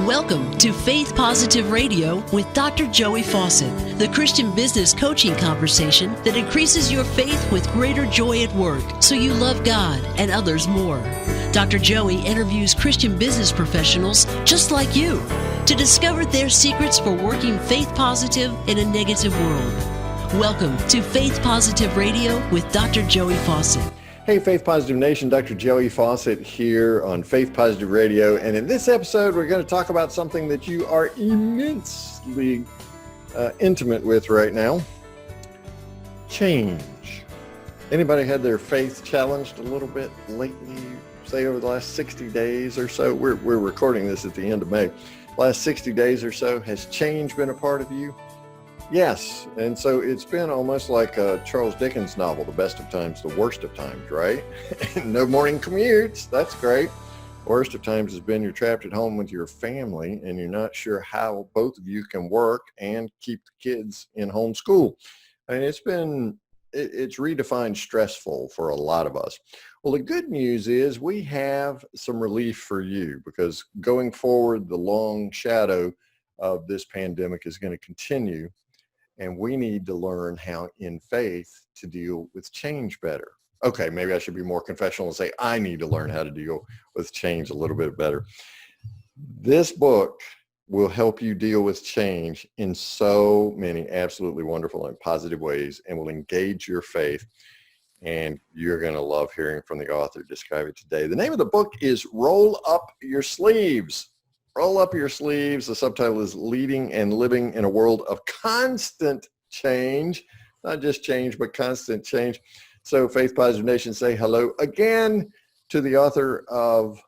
Welcome to Faith Positive Radio with Dr. Joey Fawcett, the Christian business coaching conversation that increases your faith with greater joy at work so you love God and others more. Dr. Joey interviews Christian business professionals just like you to discover their secrets for working faith positive in a negative world. Welcome to Faith Positive Radio with Dr. Joey Fawcett. Hey, Faith Positive Nation, Dr. Joey Fawcett here on Faith Positive Radio. And in this episode, we're going to talk about something that you are immensely intimate with right now. Change. Anybody had their faith challenged a little bit lately, say over the last 60 days or so? We're recording this at the end of May. Last 60 days or so, has change been a part of you? Yes, and so it's been almost like a Charles Dickens novel, The Best of Times, The Worst of Times, right? No morning commutes, that's great. Worst of times has been you're trapped at home with your family and you're not sure how both of you can work and keep the kids in homeschool. I mean, it's redefined stressful for a lot of us. Well, the good news is we have some relief for you because going forward, the long shadow of this pandemic is going to continue. And we need to learn how in faith to deal with change better. Okay, maybe I should be more confessional and say I need to learn how to deal with change a little bit better. This book will help you deal with change in so many absolutely wonderful and positive ways and will engage your faith. And you're going to love hearing from the author describe it today. The name of the book is Roll Up Your Sleeves. Roll Up Your Sleeves. The subtitle is Leading and Living in a World of Constant Change. Not just change, but constant change. So Faith Positive Nation, say hello again to the author of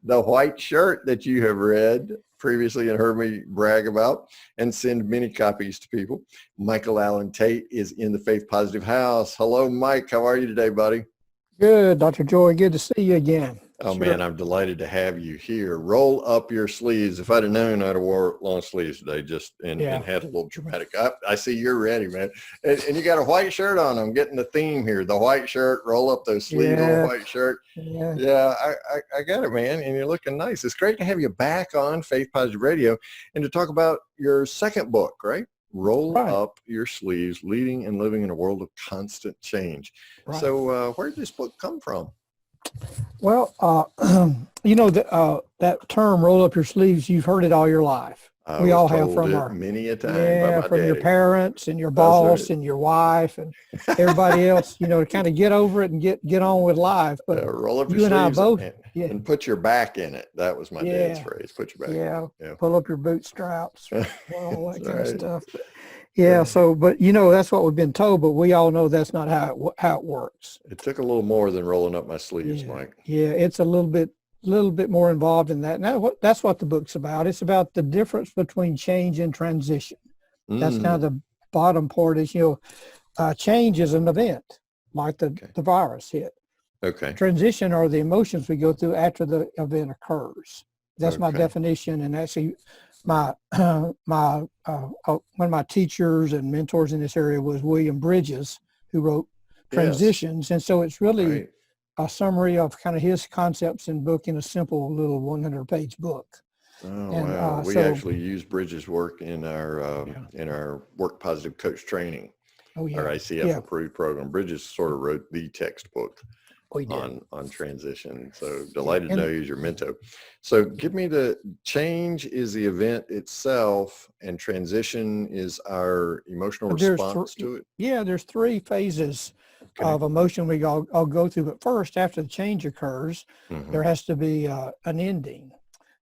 The White Shirt that you have read previously and heard me brag about and send many copies to people. Michael Alan Tate is in the Faith Positive house. Hello, Mike. How are you today, buddy? Good, Dr. Joy. Good to see you again. Oh, sure. Man, I'm delighted to have you here. Roll up your sleeves. If I'd have known, I'd have wore long sleeves today and had a little dramatic. I see you're ready, man. And you got a white shirt on. I'm getting the theme here. The white shirt, roll up those sleeves on the white shirt. Yeah, I got it, man. And you're looking nice. It's great to have you back on Faith Positive Radio and to talk about your second book, right? Roll Up Your Sleeves, Leading and Living in a World of Constant Change. Right. So where did this book come from? Well, that term, roll up your sleeves, you've heard it all your life. We all have from our many a time from your parents and your boss and your wife and everybody else, to kind of get over it and get on with life. But roll up your you sleeves and I both and put your back in it. That was my dad's phrase. Put your back. Yeah. Pull up your bootstraps, all that kind of stuff. But that's what we've been told, but we all know that's not how it works. It took a little more than rolling up my sleeves, Mike. Yeah, it's a little bit more involved in that. And that's what the book's about. It's about the difference between change and transition. That's kind of the bottom part is, change is an event, like the virus hit. Okay. Transition are the emotions we go through after the event occurs. That's my definition, and actually one of my teachers and mentors in this area was William Bridges, who wrote Transitions. And so it's really a summary of kind of his concepts and book in a simple little 100-page book. Oh, wow. We actually use Bridges' work in our Work Positive Coach Training, our ICF approved program. Bridges sort of wrote the textbook on transition. So delighted to know you as your mentor. So give me the change is the event itself and transition is our emotional response to it. Yeah, there's three phases of emotion we all go through. But first, after the change occurs, there has to be an ending.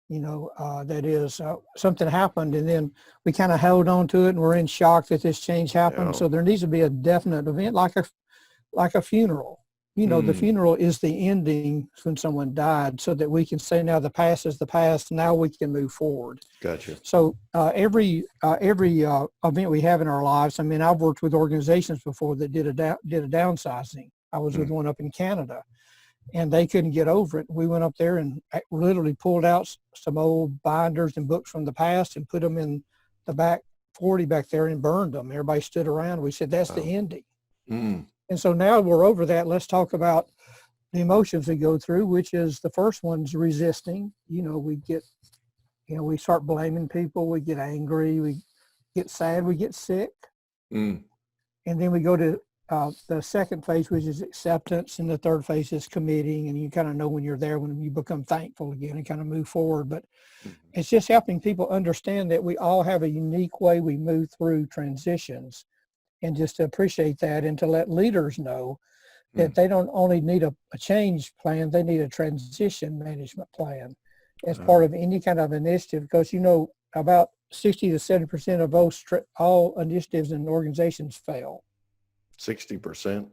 That is something happened and then we kind of held on to it and we're in shock that this change happened. So there needs to be a definite event like a funeral. The funeral is the ending when someone died so that we can say now the past is the past. Now we can move forward. Gotcha. So every event we have in our lives, I've worked with organizations before that did a downsizing. I was with one up in Canada and they couldn't get over it. We went up there and literally pulled out some old binders and books from the past and put them in the back 40 back there and burned them. Everybody stood around. We said, that's the ending. And so now we're over that. Let's talk about the emotions we go through, which is the first one's resisting. We get we start blaming people, we get angry, we get sad, we get sick. Mm. And then we go to the second phase, which is acceptance, and the third phase is committing, and you kind of know when you're there, when you become thankful again and kind of move forward. But it's just helping people understand that we all have a unique way we move through transitions, and just to appreciate that, and to let leaders know that they don't only need a change plan, they need a transition management plan as part of any kind of initiative, because about 60 to 70% of all initiatives and organizations fail. 60%?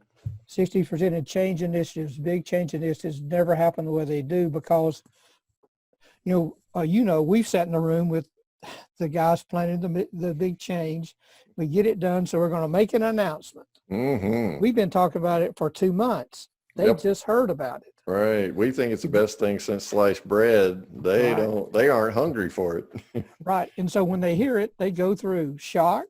60% of change initiatives, big change initiatives, never happen the way they do because, we've sat in a room with the guys planning the big change. We get it done, so we're going to make an announcement. Mm-hmm. We've been talking about it for 2 months. They just heard about it. Right. We think it's the best thing since sliced bread. They aren't hungry for it. Right. And so when they hear it, they go through shock.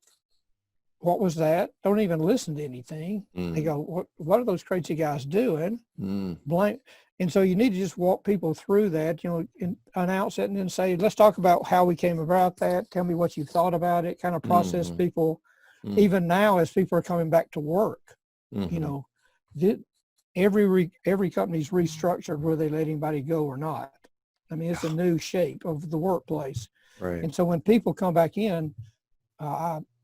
What was that? Don't even listen to anything. They go, what are those crazy guys doing? Blame. And so you need to just walk people through that, and announce it, and then say, let's talk about how we came about that. Tell me what you thought about it. Kind of process people. Even now, as people are coming back to work, every company's restructured whether they let anybody go or not. I mean, it's a new shape of the workplace. Right. And so when people come back in,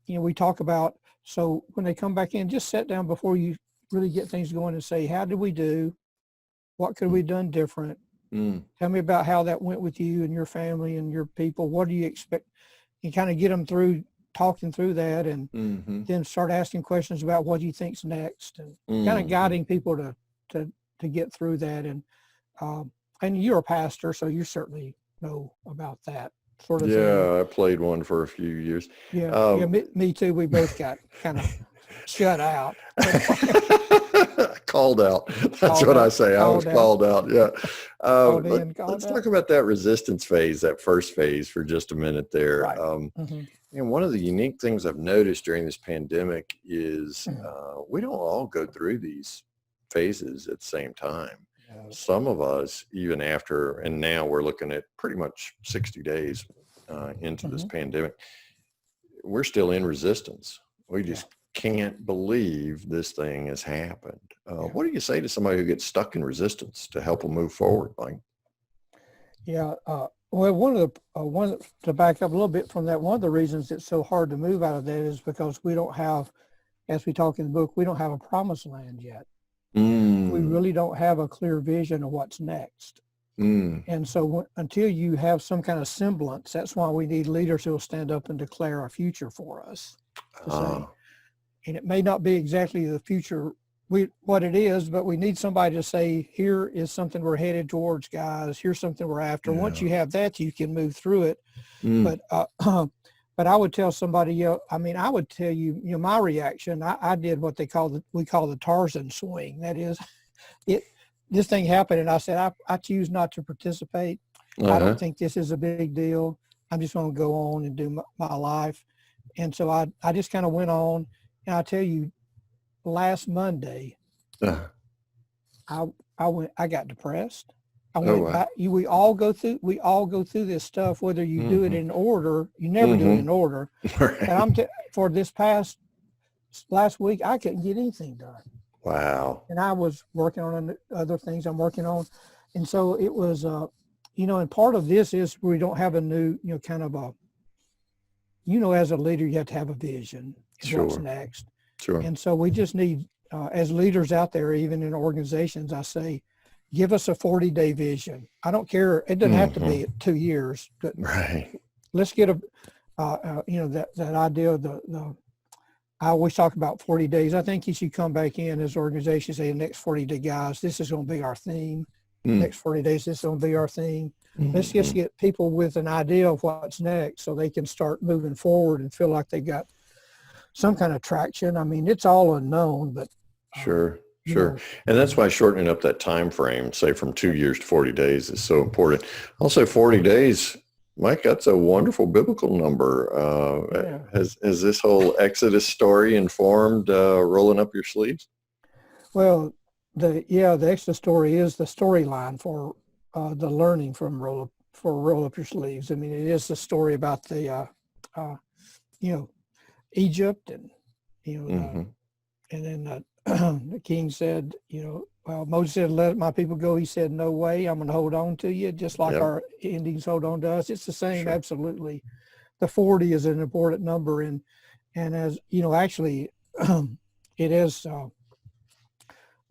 we talk about, so when they come back in, just sit down before you really get things going and say, how did we do? What could we have done different? Tell me about how that went with you and your family and your people. What do you expect? You kind of get them through talking through that, and then start asking questions about what do you think's next, and kind of guiding people to get through that. And you're a pastor, so you certainly know about that sort of thing. Yeah, I played one for a few years. Yeah, me too. We both got kind of shut out. Called out. That's what I say. I was called out. Yeah. Let's talk about that resistance phase, that first phase, for just a minute there. Right. And one of the unique things I've noticed during this pandemic is we don't all go through these phases at the same time. Some of us, even after, and now we're looking at pretty much 60 days into this pandemic, we're still in resistance. We just can't believe this thing has happened. What do you say to somebody who gets stuck in resistance to help them move forward, Mike? Yeah. Well, to back up a little bit from that, one of the reasons it's so hard to move out of that is because we don't have, as we talk in the book, we don't have a promised land yet. We really don't have a clear vision of what's next. And so until you have some kind of semblance, that's why we need leaders who will stand up and declare a future for us. And it may not be exactly the future what it is, but we need somebody to say, here is something we're headed towards, guys. Here's something we're after. Once you have that, you can move through it. But I would tell somebody, I would tell you, my reaction. I did what we call the Tarzan swing. That is, this thing happened, and I said, I choose not to participate. I don't think this is a big deal. I'm just going to go on and do my life. And so I just kind of went on. And I tell you, last Monday, I got depressed. We all go through this stuff, whether you do it in order. You never do it in order. Right. And for this last week, I couldn't get anything done. Wow. And I was working on other things I'm working on. And so it was, and part of this is we don't have a new, kind of a, as a leader, you have to have a vision. What's next. Sure. And so we just need, as leaders out there, even in organizations, I say, give us a 40-day vision. I don't care. It doesn't have to be 2 years, but let's get that idea of I always talk about 40 days. I think you should come back in as organizations, say the next 40 day, guys, this is going to be our theme. Next 40 days, this is going to be our theme. Let's just get people with an idea of what's next so they can start moving forward and feel like they got some kind of traction. I mean, it's all unknown, but Sure. And that's why shortening up that time frame, say from 2 years to 40 days, is so important. Also, 40 days, Mike, that's a wonderful biblical number. Has this whole Exodus story informed rolling up your sleeves? Well, the Exodus story is the storyline for the learning from for roll up your sleeves. I mean, it is the story about the, Egypt and, and then the king said, well, Moses said, let my people go. He said, no way, I'm going to hold on to you, just like our Indians hold on to us. It's the same, sure. Absolutely. The 40 is an important number. And as, actually, it is,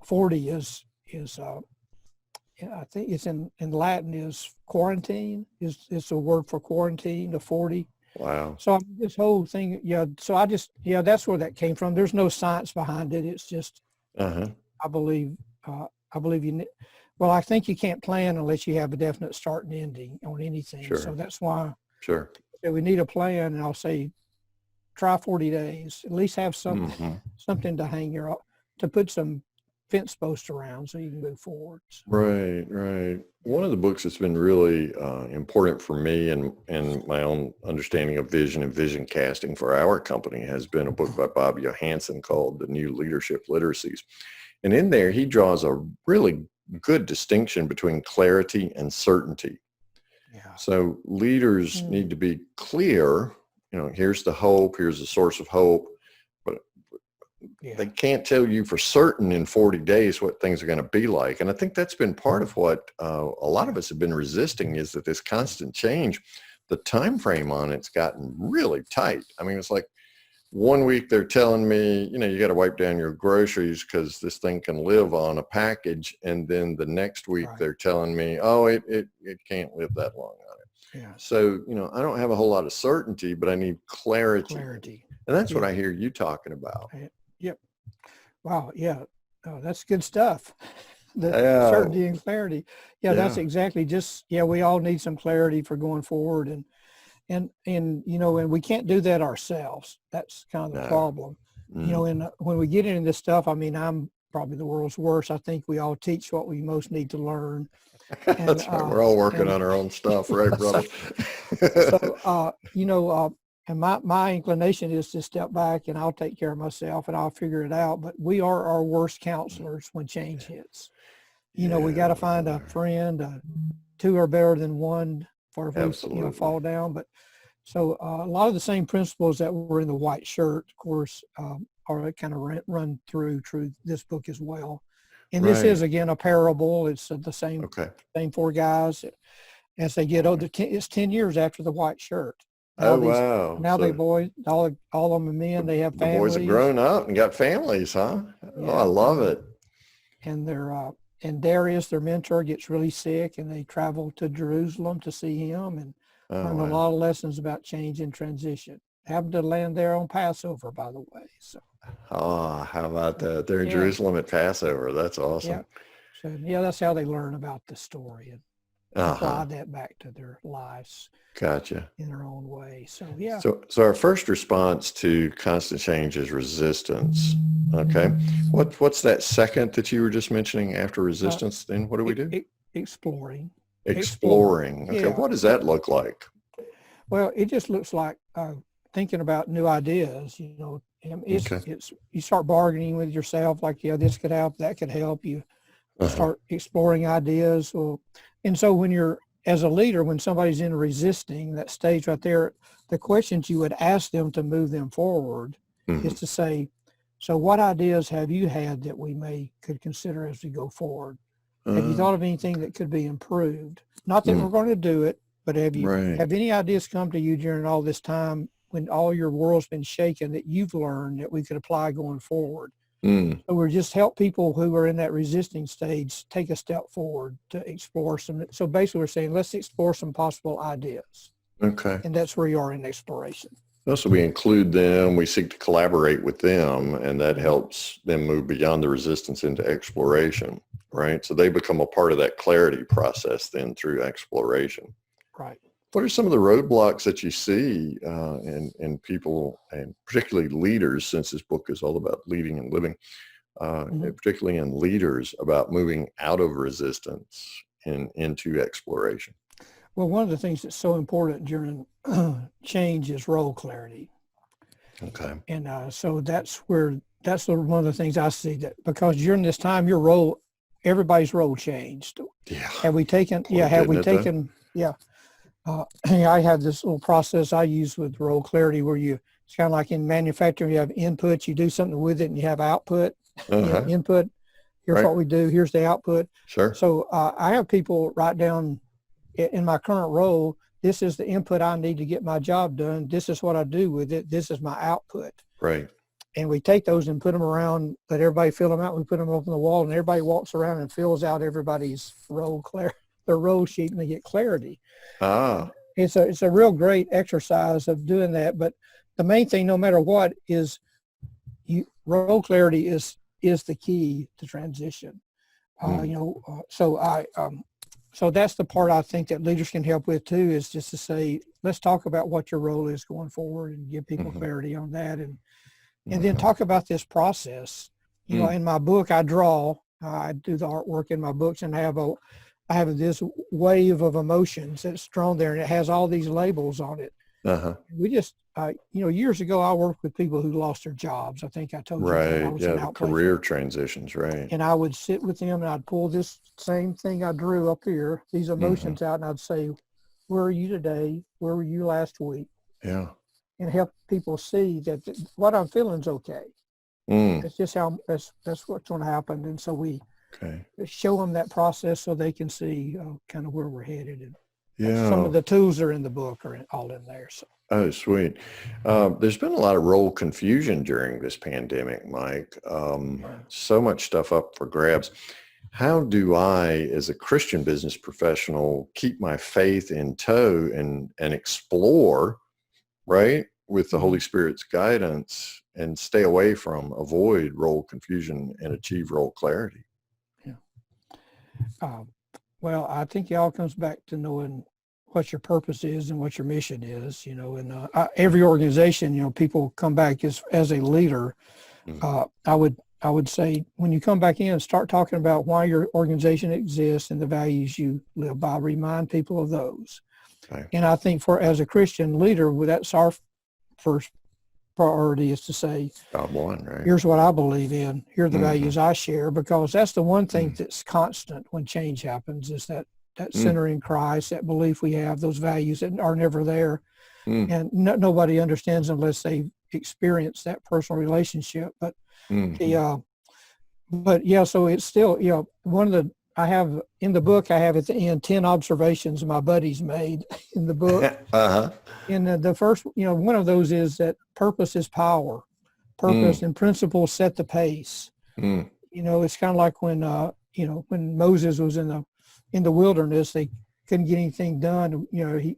40 is I think it's in Latin is quarantine, is a word for quarantine, the 40. Wow. So this whole thing, that's where that came from. There's no science behind it. It's just, I believe I think you can't plan unless you have a definite start and ending on anything. Sure. So that's why we need a plan. And I'll say, try 40 days, at least have something to hang to put some fence posts around so you can move forward. So. Right. One of the books that's been really important for me and my own understanding of vision and vision casting for our company has been a book by Bob Johansson called The New Leadership Literacies. And in there, he draws a really good distinction between clarity and certainty. Yeah. So leaders need to be clear, here's the hope, here's the source of hope. They can't tell you for certain in 40 days what things are going to be like. And I think that's been part of what a lot of us have been resisting is that this constant change, the time frame on it's gotten really tight. I mean, it's like 1 week they're telling me, you got to wipe down your groceries because this thing can live on a package. And then the next week they're telling me, oh, it can't live that long on it. Yeah. So, I don't have a whole lot of certainty, but I need clarity. And that's what I hear you talking about. Yep. Wow. Yeah. Oh, that's good stuff. The certainty and clarity. Yeah, that's exactly we all need some clarity for going forward. And we can't do that ourselves. That's kind of the problem. And when we get into this stuff, I mean, I'm probably the world's worst. I think we all teach what we most need to learn. And, that's right. We're all working on our own stuff, right, brother? And my inclination is to step back and I'll take care of myself and I'll figure it out. But we are our worst counselors when change hits. We got to find a friend. Two are better than one for if we fall down. But so a lot of the same principles that were in the white shirt, of course, are kind of run through this book as well. And this is, again, a parable. It's the same four guys. As they get older, it's 10 years after the white shirt. Wow. Now they boys, all of them are men, they have families. The boys have grown up and got families, huh? Yeah. Oh, I love it. And and Darius, their mentor, gets really sick and they travel to Jerusalem to see him and learn a lot of lessons about change and transition. Happened to land there on Passover, by the way. So. Oh, how about that? They're in Jerusalem at Passover. That's awesome. Yeah. So that's how they learn about the story and apply that back to their lives. Gotcha. In their own way. So, So our first response to constant change is resistance. Okay. What's that second that you were just mentioning after resistance? Then what do we do? Exploring. Okay. Yeah. What does that look like? Well, it just looks like thinking about new ideas. It's you start bargaining with yourself like, this could help, that could help you. Start exploring ideas. And so when you're, as a leader, when somebody's in resisting, that stage right there, the questions you would ask them to move them forward is to say, so what ideas have you had that we could consider as we go forward? Have you thought of anything that could be improved? Not that we're going to do it, but have any ideas come to you during all this time when all your world's been shaken that you've learned that we could apply going forward? So we're just help people who are in that resisting stage take a step forward to explore some. So basically we're saying, let's explore some possible ideas. Okay. And that's where you are in exploration. So we include them, we seek to collaborate with them, and that helps them move beyond the resistance into exploration, right? So they become a part of that clarity process then through exploration. Right. What are some of the roadblocks that you see in people, and particularly leaders, since this book is all about leading and living, particularly in leaders, about moving out of resistance and into exploration? Well, one of the things that's so important during change is role clarity. Okay. And so that's one of the things I see, that because during this time, everybody's role changed. Yeah. Have we taken, I have this little process I use with role clarity where it's kind of like in manufacturing, you have input, you do something with it, and you have output. Input, here's what we do, here's the output. Sure. So I have people write down in my current role, this is the input I need to get my job done. This is what I do with it. This is my output. Right. And we take those and put them around, let everybody fill them out. We put them up on the wall, and everybody walks around and fills out everybody's their role sheet, and they get clarity. It's a real great exercise of doing that. But the main thing, no matter what, is role clarity is the key to transition. So that's the part I think that leaders can help with too, is just to say, let's talk about what your role is going forward and give people clarity on that. And then talk about this process. In my book, I do the artwork in my books, and I have this wave of emotions that's drawn there, and it has all these labels on it. We just, years ago, I worked with people who lost their jobs. I think I told you. Right. Yeah. Career transitions. Right. And I would sit with them, and I'd pull this same thing I drew up here, these emotions out, and I'd say, where are you today? Where were you last week? Yeah. And help people see that what I'm feeling is okay. That's just that's what's going to happen. And so we show them that process so they can see kind of where we're headed. And some of the tools are in the book are all in there. So. Oh, sweet. There's been a lot of role confusion during this pandemic, Mike. So much stuff up for grabs. How do I, as a Christian business professional, keep my faith in tow and explore, right, with the Holy Spirit's guidance, and stay away from, avoid role confusion and achieve role clarity? Yeah. Well, I think it all comes back to knowing what your purpose is and what your mission is, and every organization, people come back as a leader. I would say when you come back in, start talking about why your organization exists and the values you live by. Remind people of those. Okay. And I think as a Christian leader, that's our first priority, is to say, God won, right? Here's what I believe in. Here are the values I share, because that's the one thing that's constant when change happens, is that center in Christ, that belief we have, those values that are never there. And nobody understands unless they experience that personal relationship. But so it's still, one of the, I have in the book, I have at the end 10 observations my buddies made in the book. And the first, one of those is that purpose is power. Purpose and principles set the pace. It's kind of like when Moses was in the wilderness, they couldn't get anything done.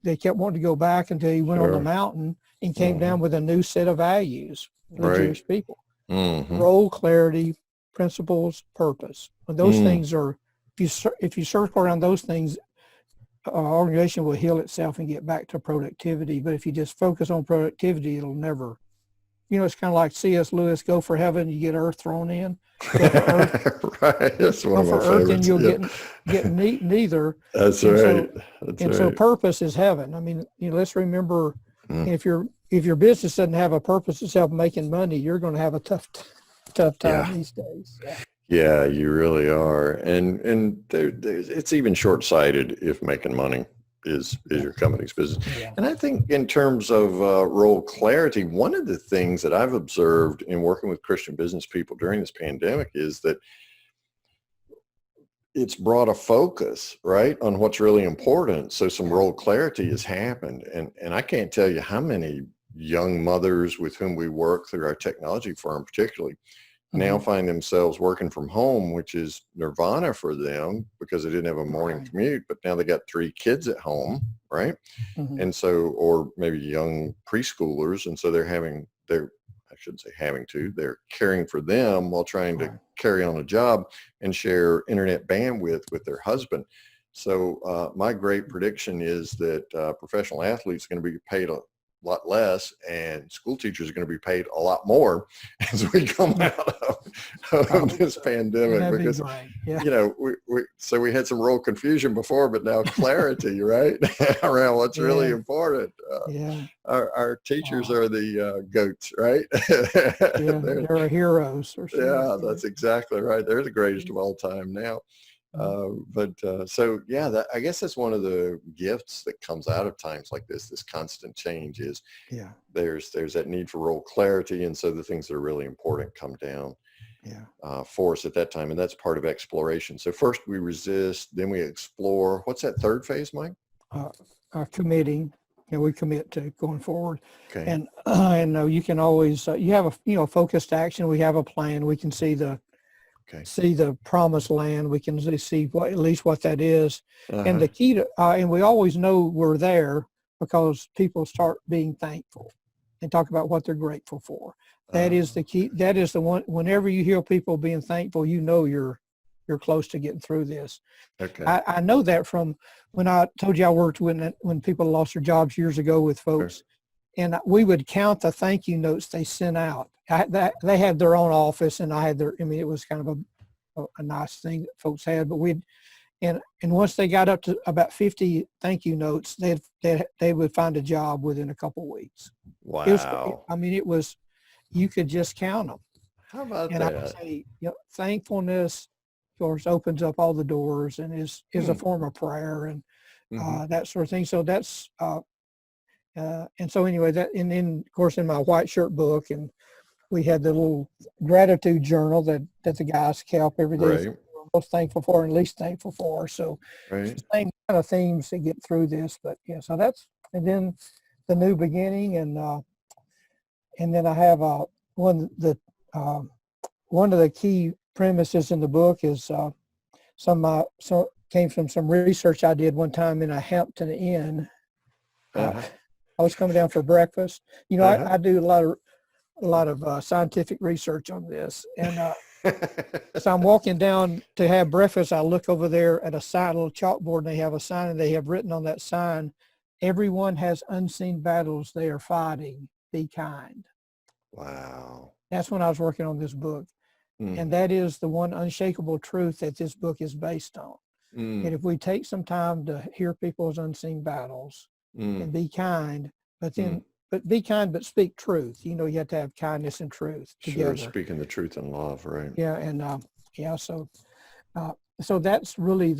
They kept wanting to go back until he went on the mountain and came down with a new set of values for the Jewish people. Role clarity, principles, purpose. When those things are, if you circle around those things, our organization will heal itself and get back to productivity. But if you just focus on productivity, it'll never, it's kind of like C.S. Lewis, go for heaven, you get earth thrown in. Go for earth, right. That's one go of my for earth favorites. And you'll get neither. That's and right. So purpose is heaven. I mean, let's remember, if your business doesn't have a purpose itself making money, you're going to have a tough time these days. Yeah, you really are. And it's even short-sighted if making money is your company's business. Yeah. And I think in terms of role clarity, one of the things that I've observed in working with Christian business people during this pandemic is that it's brought a focus, right, on what's really important. So some role clarity has happened. And I can't tell you how many young mothers with whom we work through our technology firm particularly now find themselves working from home, which is nirvana for them because they didn't have a morning commute, but now they got 3 kids at home, right? And so, or maybe young preschoolers. And so they're caring for them while trying to carry on a job and share internet bandwidth with their husband. So my great prediction is that professional athletes are going to be paid a lot less, and school teachers are going to be paid a lot more as we come out of this pandemic. Because so we had some role confusion before, but now clarity, right, around what's really important. Our teachers are the goats, right? They're heroes. Yeah, that's exactly right. They're the greatest of all time now. So yeah, I guess that's one of the gifts that comes out of times like this constant change is there's that need for role clarity. And so the things that are really important come down for us at that time. And that's part of exploration. So first we resist, then we explore. What's that third phase, Mike? Committing. We commit to going forward. Okay. And you can always, you have a, focused action. We have a plan. We can see the promised land. We can see at least what that is. And the key to, and we always know we're there because people start being thankful and talk about what they're grateful for. That is the key. That is the one, whenever you hear people being thankful, you're close to getting through this. Okay. I know that from when I told you I worked when people lost their jobs years ago with folks, and we would count the thank you notes they sent out. They had their own office, and I had it was kind of a nice thing that folks had, but and once they got up to about 50 thank you notes, they would find a job within a couple of weeks. Wow. It was, you could just count them. How about and that? I would say, thankfulness, of course, opens up all the doors and is a form of prayer and that sort of thing. So that's and so anyway, and then of course in my white shirt book, and we had the little gratitude journal that the guys kept every day. Right. We're most thankful for and least thankful for. So right. It's the same kind of themes to get through this. But so that's, and then the new beginning, and then I have one of the key premises in the book is some came from some research I did one time in a Hampton Inn. I was coming down for breakfast. I do a lot of scientific research on this, and as I'm walking down to have breakfast, I look over there at a little chalkboard, and they have a sign, and they have written on that sign, "Everyone has unseen battles they are fighting. Be kind." Wow. That's when I was working on this book. And that is the one unshakable truth that this book is based on. And if we take some time to hear people's unseen battles and be kind, but be kind, but speak truth. You have to have kindness and truth together. Sure, speaking the truth in love, right? Yeah, and so that's really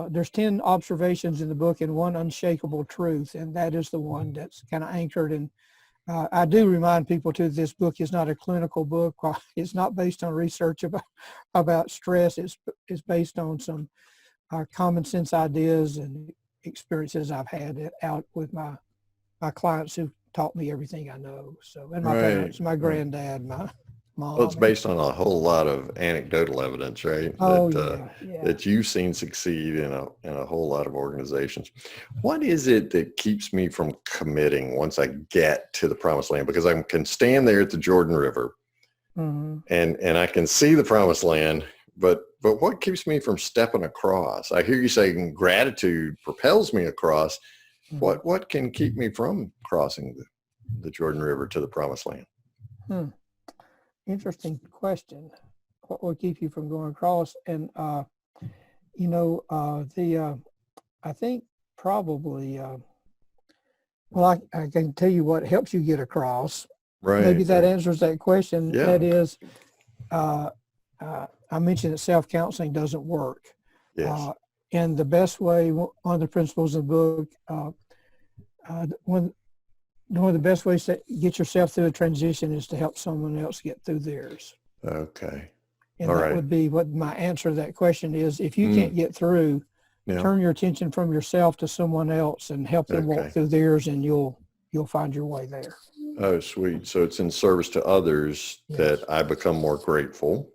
there's 10 observations in the book and one unshakable truth, and that is the one that's kind of anchored in. I do remind people too, this book is not a clinical book. It's not based on research about stress. It's based on some common sense ideas and experiences I've had out with my clients who taught me everything I know. So, and my parents, my granddad, my mom. Well, it's based on a whole lot of anecdotal evidence, right? That you've seen succeed in a whole lot of organizations. What is it that keeps me from committing once I get to the promised land? Because I can stand there at the Jordan River and I can see the promised land, but what keeps me from stepping across? I hear you saying gratitude propels me across. What can keep me from crossing the Jordan River to the promised land? Interesting question. What will keep you from going across? And I think probably I can tell you what helps you get across. Right. Maybe that answers that question. Yeah. That is, I mentioned that self-counseling doesn't work. Yes. And the best way, one of the principles of the book, one of the best ways to get yourself through a transition is to help someone else get through theirs. Okay. And that would be what my answer to that question is. If you can't get through, turn your attention from yourself to someone else and help them walk through theirs, and you'll find your way there. Oh, sweet. So it's in service to others that I become more grateful,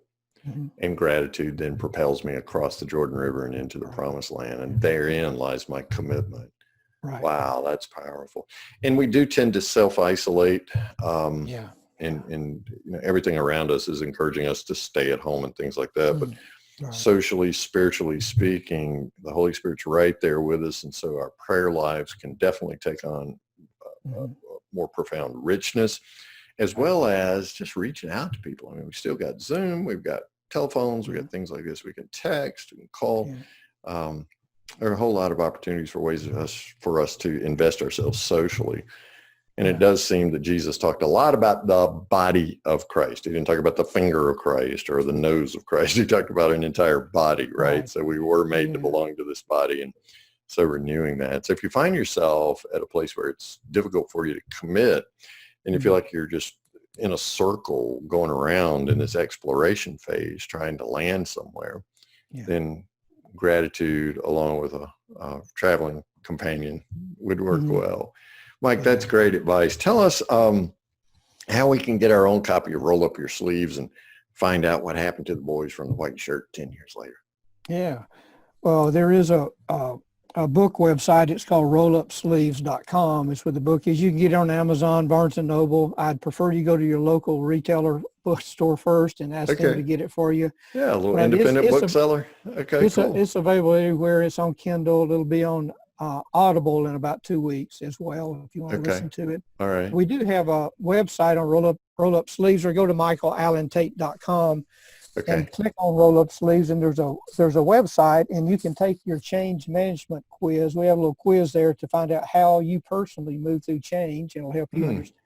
and gratitude then propels me across the Jordan River and into the promised land. And therein lies my commitment. Right. Wow, that's powerful. And we do tend to self-isolate. And everything around us is encouraging us to stay at home and things like that. But socially, spiritually speaking, the Holy Spirit's right there with us. And so our prayer lives can definitely take on more profound richness, as well as just reaching out to people. I mean, we still got Zoom, we've got telephones, we've got things like this. We can text, we can call. There are a whole lot of opportunities for ways for us to invest ourselves socially. And it does seem that Jesus talked a lot about the body of Christ. He didn't talk about the finger of Christ or the nose of Christ. He talked about an entire body, right? So we were made to belong to this body. And so renewing that. So if you find yourself at a place where it's difficult for you to commit and you feel like you're just in a circle going around in this exploration phase, trying to land somewhere, then gratitude along with a traveling companion would work well. Mike, that's great advice. Tell us how we can get our own copy of Roll Up Your Sleeves and find out what happened to the boys from the white shirt 10 years later. Yeah. Well, there is a book website. It's called rollupsleeves.com. It's where the book is. You can get it on Amazon, Barnes & Noble. I'd prefer you go to your local retailer bookstore first and ask them to get it for you. Yeah, a little independent bookseller. Okay, cool. It's available everywhere. It's on Kindle. It'll be on Audible in about 2 weeks as well, if you want to listen to it. All right. We do have a website on Roll Up Sleeves, or go to michaelalantate.com and click on Roll Up Sleeves, and there's a website, and you can take your change management quiz. We have a little quiz there to find out how you personally move through change, and it'll help you understand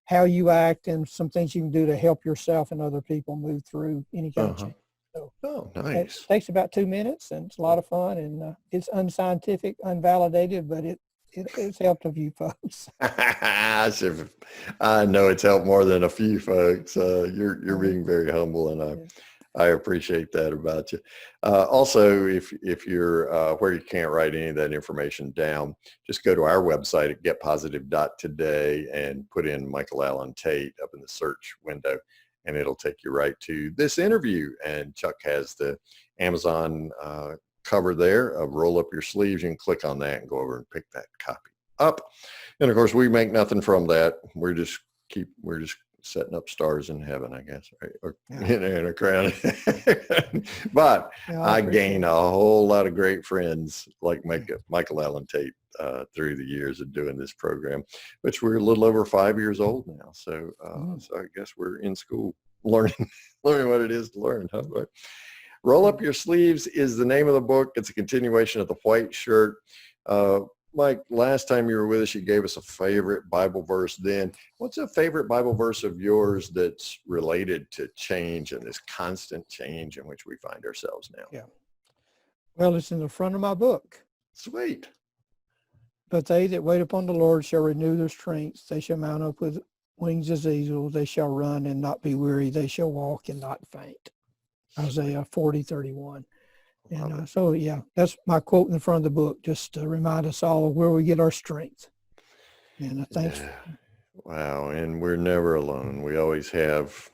how you act and some things you can do to help yourself and other people move through any kind of change. So, nice. It takes about 2 minutes, and it's a lot of fun, and it's unscientific, unvalidated, but it's helped a few folks. I know it's helped more than a few folks. You're being very humble, and I appreciate that about you. Also, if you're where you can't write any of that information down, just go to our website at getpositive.today and put in Michael Alan Tate up in the search window, and it'll take you right to this interview. And Chuck has the Amazon cover there of Roll Up Your Sleeves. You can click on that and go over and pick that copy up. And of course, we make nothing from that. We're just setting up stars in heaven, I guess, right? Or in a crown. But I gain a whole lot of great friends like Michael Alan Tate through the years of doing this program, which we're a little over 5 years old now. So so I guess we're in school learning what it is to learn, huh? But Roll Up Your Sleeves is the name of the book. It's a continuation of the white shirt. Mike, last time you were with us, you gave us a favorite Bible verse then. What's a favorite Bible verse of yours that's related to change and this constant change in which we find ourselves now? Yeah. Well, it's in the front of my book. Sweet. But they that wait upon the Lord shall renew their strength. They shall mount up with wings as eagles. They shall run and not be weary. They shall walk and not faint. Isaiah 40:31. And so, that's my quote in the front of the book, just to remind us all of where we get our strength. And thanks. Wow. And we're never alone. We always have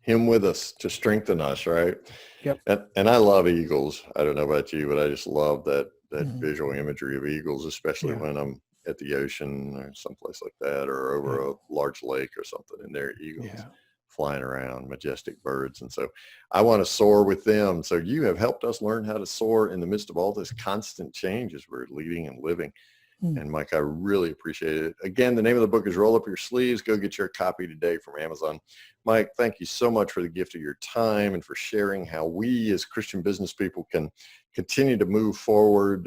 him with us to strengthen us, right? Yep. And I love eagles. I don't know about you, but I just love that visual imagery of eagles, especially when I'm at the ocean or someplace like that, or over a large lake or something, and there are eagles flying around, majestic birds. And so I want to soar with them. So you have helped us learn how to soar in the midst of all this constant change as we're leading and living. And Mike, I really appreciate it. Again, the name of the book is Roll Up Your Sleeves. Go get your copy today from Amazon. Mike, thank you so much for the gift of your time and for sharing how we as Christian business people can continue to move forward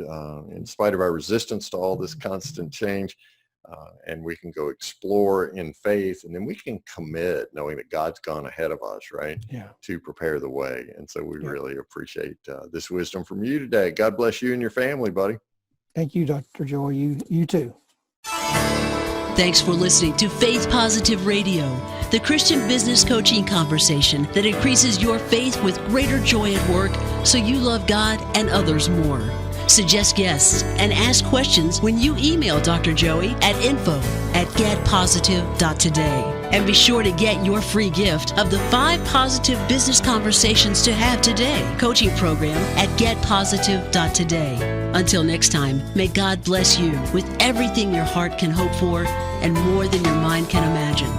in spite of our resistance to all this constant change. And we can go explore in faith, and then we can commit knowing that God's gone ahead of us, right? To prepare the way. And so we really appreciate this wisdom from you today. God bless you and your family, buddy. Thank you, Dr. Joy. You too. Thanks for listening to Faith Positive Radio, the Christian business coaching conversation that increases your faith with greater joy at work so you love God and others more. Suggest guests and ask questions when you email Dr. Joey at info@getpositive.today. And be sure to get your free gift of the 5 positive business conversations to have today coaching program at getpositive.today. Until next time, may God bless you with everything your heart can hope for and more than your mind can imagine.